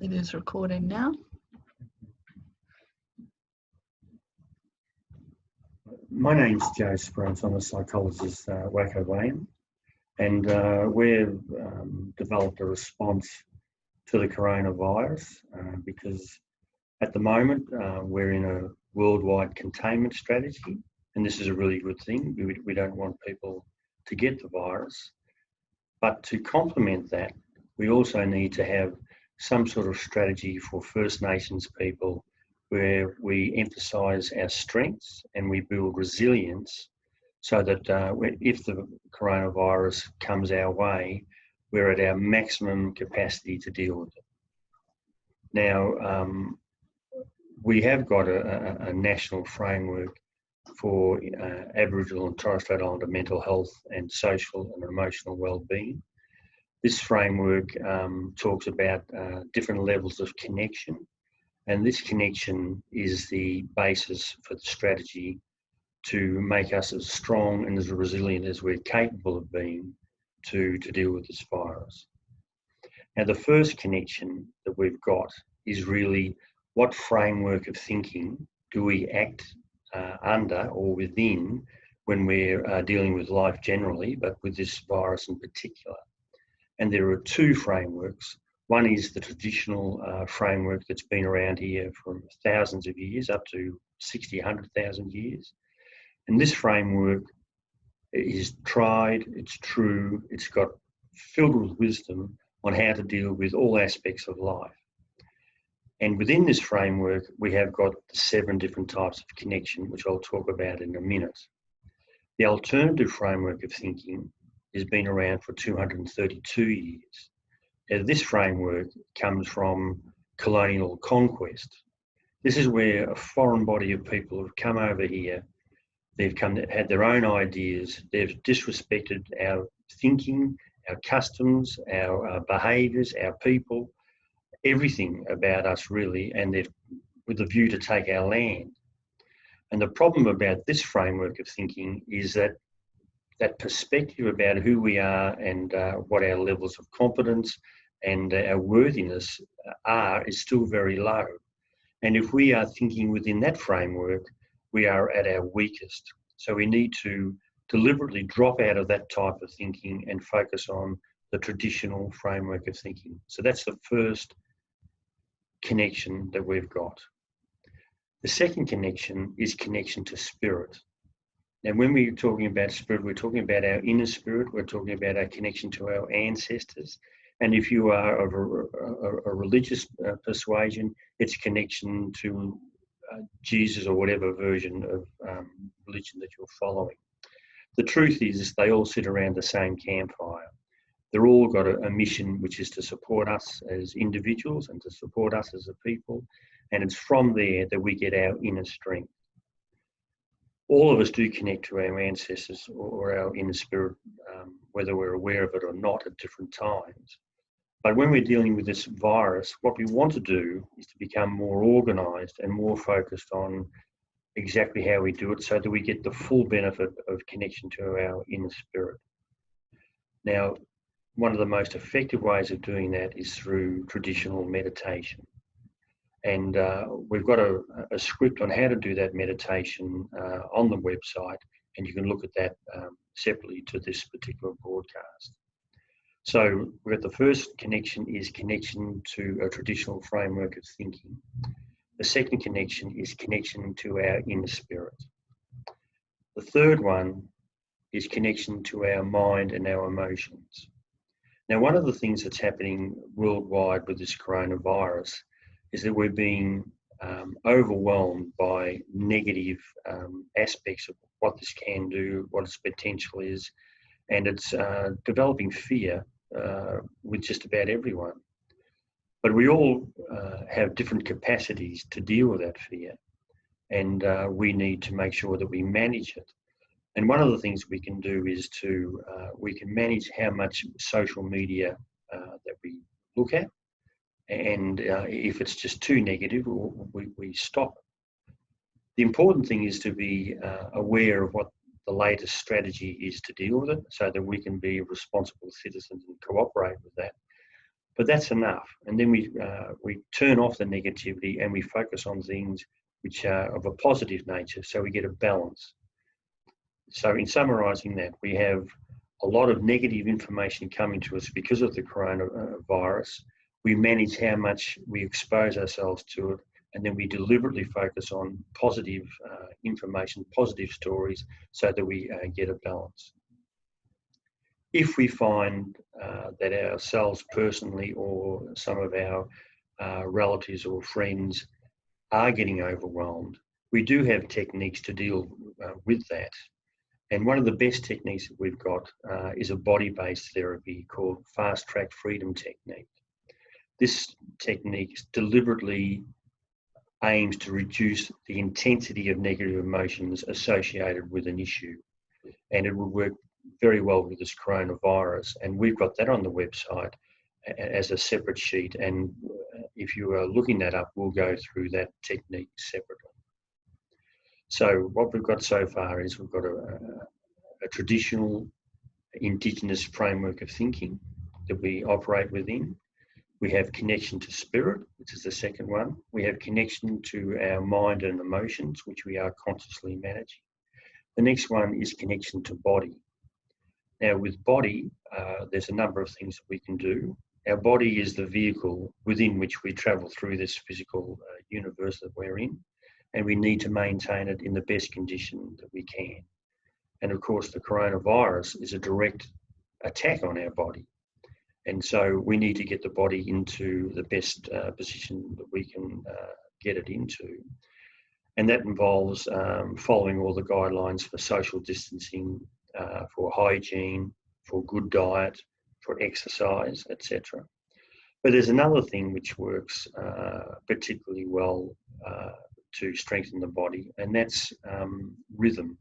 It is recording now. My name's Joe Sproats. I'm a psychologist at Wacko Wayne, and we've developed a response to the coronavirus because at the moment we're in a worldwide containment strategy, and this is a really good thing. We don't want people to get the virus, but to complement that, we also need to have some sort of strategy for First Nations people where we emphasise our strengths and we build resilience so that if the coronavirus comes our way, we're at our maximum capacity to deal with it. Now, we have got a national framework for Aboriginal and Torres Strait Islander mental health and social and emotional well-being. This framework talks about different levels of connection, and this connection is the basis for the strategy to make us as strong and as resilient as we're capable of being to deal with this virus. Now, the first connection that we've got is really what framework of thinking do we act under or within when we're dealing with life generally, but with this virus in particular. And there are two frameworks. One is the traditional framework that's been around here for thousands of years, up to 60, 100,000 years. And this framework is tried, it's true, it's got filled with wisdom on how to deal with all aspects of life. And within this framework, we have got the 7 different types of connection, which I'll talk about in a minute. The alternative framework of thinking has been around for 232 years. Now, this framework comes from colonial conquest. This is where a foreign body of people have come over here. They've had their own ideas. They've disrespected our thinking, our customs, our behaviours, our people, everything about us really, and they've with a view to take our land. And the problem about this framework of thinking is that perspective about who we are and what our levels of competence and our worthiness are is still very low. And if we are thinking within that framework, we are at our weakest. So we need to deliberately drop out of that type of thinking and focus on the traditional framework of thinking. So that's the first connection that we've got. The second connection is connection to spirit. Now, when we're talking about spirit, we're talking about our inner spirit, we're talking about our connection to our ancestors. And if you are of a religious persuasion, it's connection to Jesus or whatever version of religion that you're following. The truth is they all sit around the same campfire. They're all got a mission, which is to support us as individuals and to support us as a people. And it's from there that we get our inner strength. All of us do connect to our ancestors or our inner spirit, whether we're aware of it or not at different times. But when we're dealing with this virus, what we want to do is to become more organised and more focused on exactly how we do it so that we get the full benefit of connection to our inner spirit. Now, one of the most effective ways of doing that is through traditional meditation. And we've got a script on how to do that meditation on the website, and you can look at that separately to this particular broadcast. So we've got the first connection is connection to a traditional framework of thinking. The second connection is connection to our inner spirit. The third one is connection to our mind and our emotions. Now, one of the things that's happening worldwide with this coronavirus is that we're being overwhelmed by negative aspects of what this can do, what its potential is, and it's developing fear with just about everyone. But we all have different capacities to deal with that fear, and we need to make sure that we manage it. And one of the things we can do is we can manage how much social media that we look at. And if it's just too negative, we stop it. The important thing is to be aware of what the latest strategy is to deal with it so that we can be responsible citizens and cooperate with that. but that's enough. And then we turn off the negativity and we focus on things which are of a positive nature, so we get a balance. So in summarising that, we have a lot of negative information coming to us because of the coronavirus. We manage how much we expose ourselves to it, and then we deliberately focus on positive information, positive stories, so that we get a balance. If we find that ourselves personally or some of our relatives or friends are getting overwhelmed, we do have techniques to deal with that. And one of the best techniques that we've got is a body-based therapy called Fast Track Freedom Technique. This technique deliberately aims to reduce the intensity of negative emotions associated with an issue. And it will work very well with this coronavirus. And we've got that on the website as a separate sheet. And if you are looking that up, we'll go through that technique separately. So what we've got so far is we've got a traditional Indigenous framework of thinking that we operate within. We have connection to spirit, which is the second one. We have connection to our mind and emotions, which we are consciously managing. The next one is connection to body. Now with body, there's a number of things that we can do. Our body is the vehicle within which we travel through this physical universe that we're in, and we need to maintain it in the best condition that we can. And of course, the coronavirus is a direct attack on our body. And so we need to get the body into the best position that we can get it into. And that involves following all the guidelines for social distancing, for hygiene, for good diet, for exercise, etc. But there's another thing which works particularly well to strengthen the body, and that's rhythm.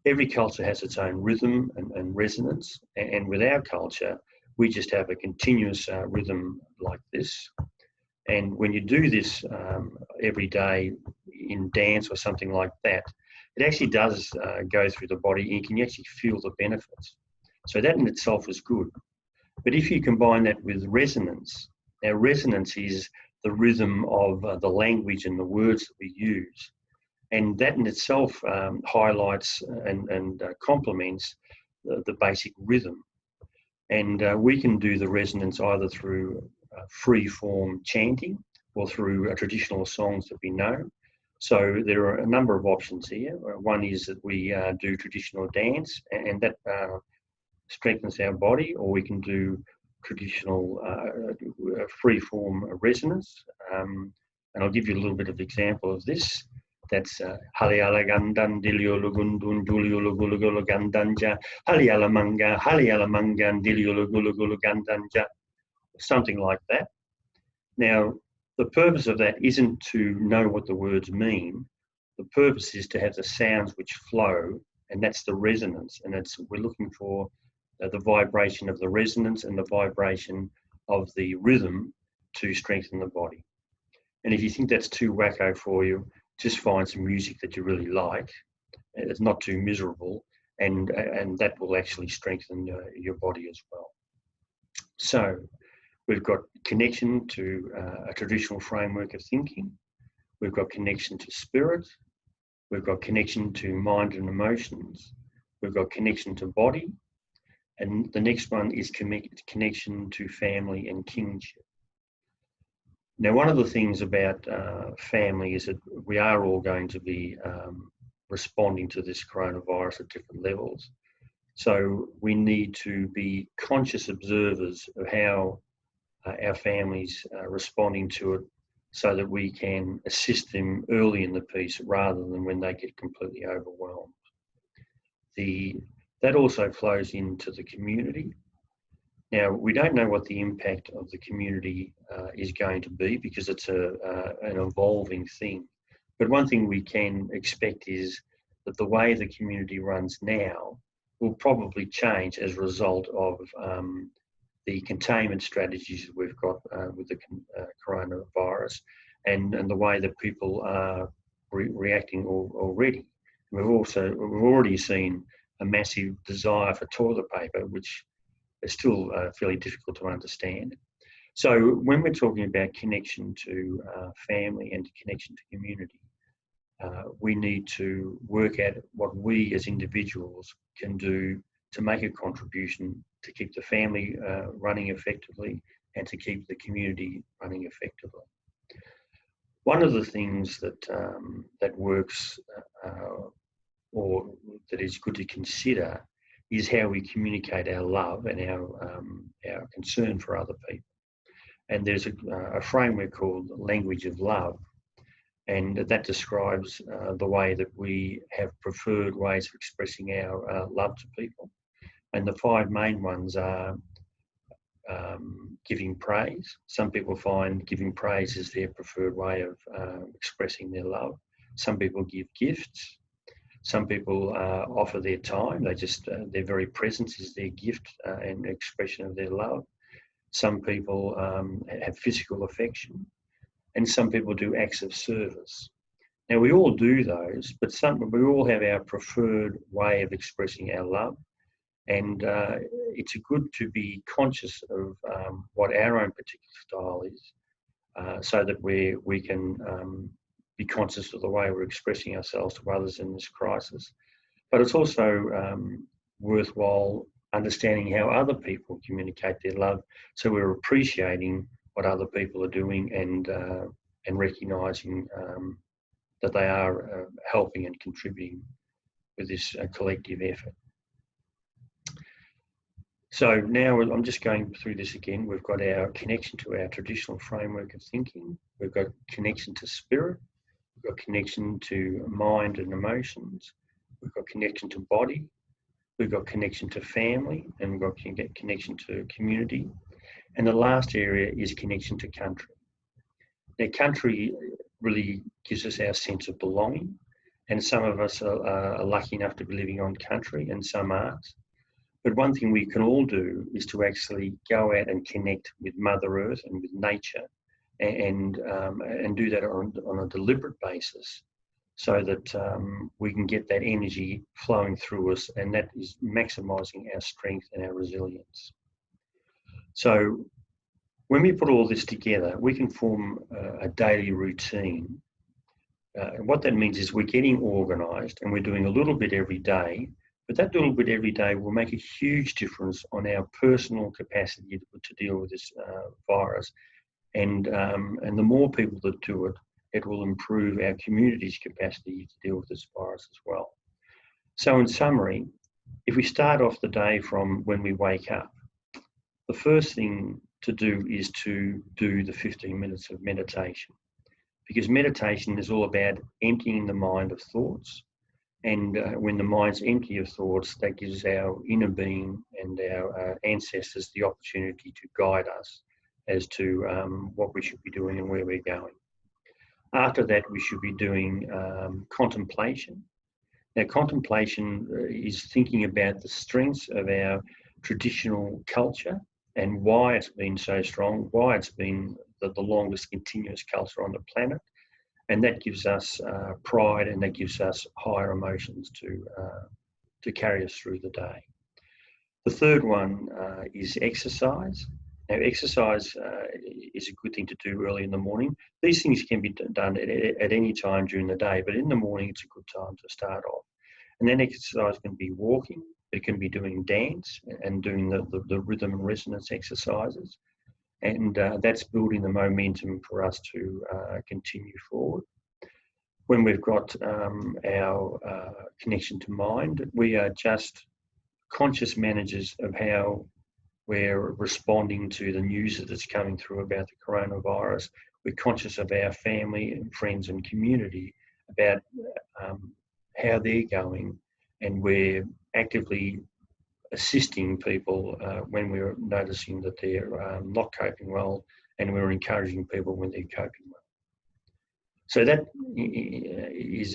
Every culture has its own rhythm and resonance, and with our culture, we just have a continuous rhythm like this. And when you do this every day in dance or something like that, it actually does go through the body, and you can actually feel the benefits. So that in itself is good. But if you combine that with resonance, now resonance is the rhythm of the language and the words that we use. And that in itself highlights and complements the basic rhythm. And we can do the resonance either through free-form chanting or through traditional songs that we know. So there are a number of options here. One is that we do traditional dance, and that strengthens our body, or we can do traditional free-form resonance. And I'll give you a little bit of example of this. That's Halialagandan Diliolugundun Juliolugulugulugandanja Halialamangan Diliolugulugulugandanja, something like that. Now, the purpose of that isn't to know what the words mean. The purpose is to have the sounds which flow, and that's the resonance. And we're looking for the vibration of the resonance and the vibration of the rhythm to strengthen the body. And if you think that's too wacko for you, just find some music that you really like. It's not too miserable, and that will actually strengthen your body as well. So we've got connection to a traditional framework of thinking. We've got connection to spirit. We've got connection to mind and emotions. We've got connection to body. And the next one is connection to family and kinship. Now, one of the things about family is that we are all going to be responding to this coronavirus at different levels. So we need to be conscious observers of how our families are responding to it, so that we can assist them early in the piece rather than when they get completely overwhelmed. That also flows into the community. Now, we don't know what the impact of the community is going to be, because it's an evolving thing. But one thing we can expect is that the way the community runs now will probably change as a result of the containment strategies that we've got with the coronavirus, and the way that people are reacting already. We've already seen a massive desire for toilet paper, which is still fairly difficult to understand. So when we're talking about connection to family and connection to community, we need to work out what we as individuals can do to make a contribution to keep the family running effectively and to keep the community running effectively. One of the things that works or that is good to consider is how we communicate our love and our concern for other people. And there's a framework called language of love, and that describes the way that we have preferred ways of expressing our love to people. And the 5 main ones are giving praise. Some people find giving praise is their preferred way of expressing their love. Some people give gifts. Some people offer their time. Their very presence is their gift and expression of their love. Some people have physical affection, and some people do acts of service. Now, we all do those, but we all have our preferred way of expressing our love. And it's good to be conscious of what our own particular style is, so that we can be conscious of the way we're expressing ourselves to others in this crisis. But it's also worthwhile understanding how other people communicate their love, so we're appreciating what other people are doing and recognising that they are helping and contributing with this collective effort. So now I'm just going through this again. We've got our connection to our traditional framework of thinking. We've got connection to spirit. We've got connection to mind and emotions. We've got connection to body. We've got connection to family, and we've got connection to community. And the last area is connection to country. Now, country really gives us our sense of belonging, and some of us are lucky enough to be living on country and some aren't. But one thing we can all do is to actually go out and connect with Mother Earth and with nature, and do that on a deliberate basis, so that we can get that energy flowing through us, and that is maximising our strength and our resilience. So when we put all this together, we can form a daily routine. And what that means is we're getting organised and we're doing a little bit every day, but that little bit every day will make a huge difference on our personal capacity to deal with this virus. And the more people that do it, it will improve our community's capacity to deal with this virus as well. So in summary, if we start off the day from when we wake up, the first thing to do is to do the 15 minutes of meditation, because meditation is all about emptying the mind of thoughts. And when the mind's empty of thoughts, that gives our inner being and our ancestors the opportunity to guide us as to what we should be doing and where we're going. After that, we should be doing contemplation. Now, contemplation is thinking about the strengths of our traditional culture and why it's been so strong, why it's been the longest continuous culture on the planet. And that gives us pride, and that gives us higher emotions to carry us through the day. The third one is exercise. Now, exercise is a good thing to do early in the morning. These things can be done at any time during the day, but in the morning it's a good time to start off. And then exercise can be walking, it can be doing dance and doing the rhythm and resonance exercises. And that's building the momentum for us to continue forward. When we've got our connection to mind, we are just conscious managers of how we're responding to the news that's coming through about the coronavirus. We're conscious of our family and friends and community, about how they're going, and we're actively assisting people when we're noticing that they're not coping well, and we're encouraging people when they're coping well. So that is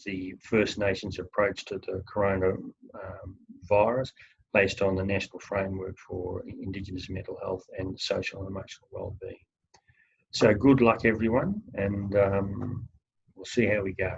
the First Nations approach to the coronavirus, based on the National Framework for Indigenous Mental Health and Social and Emotional Wellbeing. So good luck, everyone, and we'll see how we go.